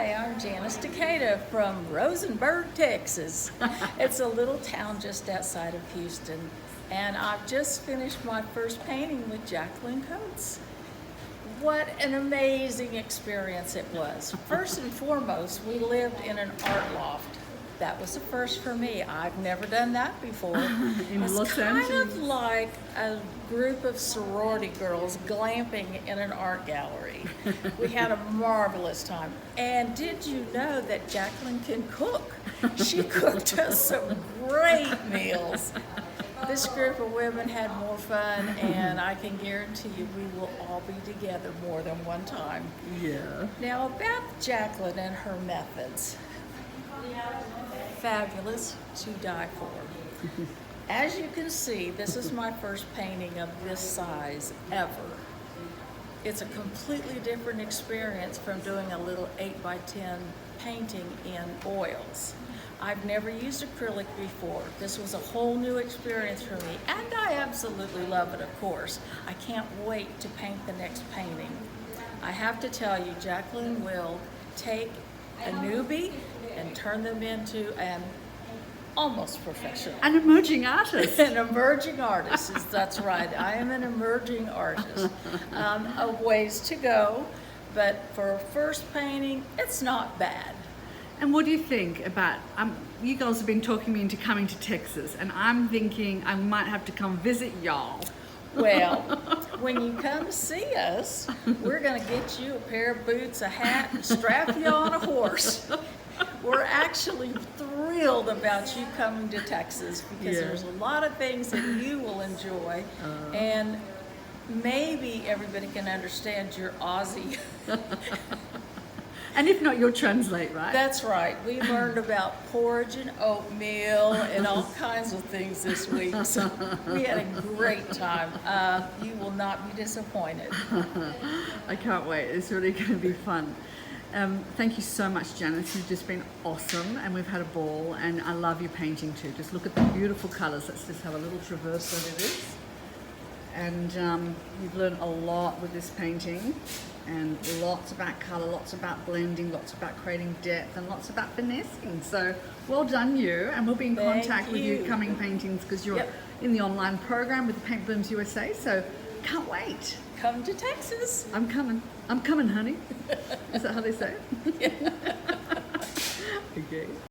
Hi, I'm Janice from Rosenberg, Texas. It's a little town just outside of Houston, and I've just finished my first painting with Jacqueline Coates. What an amazing experience it was. First and foremost, we lived in an art loft. That was a first for me. I've never done that before. In Los kind Angeles. of like a group of sorority girls glamping in an art gallery. We had a marvelous time. And did you know that Jacqueline can cook? She cooked us some great meals. This group of women had more fun, and I can guarantee you we will all be together more than one time. Yeah. Now about Jacqueline and her methods. Fabulous to die for. As you can see, this is my first painting of this size ever. It's a completely different experience from doing a little 8x10 painting in oils. I've never used acrylic before. This was a whole new experience for me, and I absolutely love it, of course. I can't wait to paint the next painting. I have to tell you, Jacqueline will take a newbie and turn them into an almost professional. An emerging artist. An emerging artist, that's right. I am an emerging artist. A ways to go, but for a first painting, it's not bad. And what do you think about, you girls have been talking me into coming to Texas, and I'm thinking I might have to come visit y'all. Well, when you come see us, we're going to get you a pair of boots, a hat, and strap you on a horse. We're actually thrilled about you coming to Texas because there's a lot of things that you will enjoy, and maybe everybody can understand you're Aussie. And if not, you'll translate, right? That's right. We learned about porridge and oatmeal and all kinds of things this week. So we had a great time. You will not be disappointed. I can't wait. It's really going to be fun. Thank you so much, Janice. You've just been awesome, and we've had a ball, and I love your painting too. Just look at the beautiful colours. Let's just have a little traverse over this. And you've learned a lot with this painting, and lots about colour, lots about blending, lots about creating depth, and lots about finessing. So well done you, and we'll be in contact with you coming paintings because you're in the online program with the Paint Blooms USA, so can't wait. Come to Texas. I'm coming, honey. Is that how they say it? Yeah. Okay.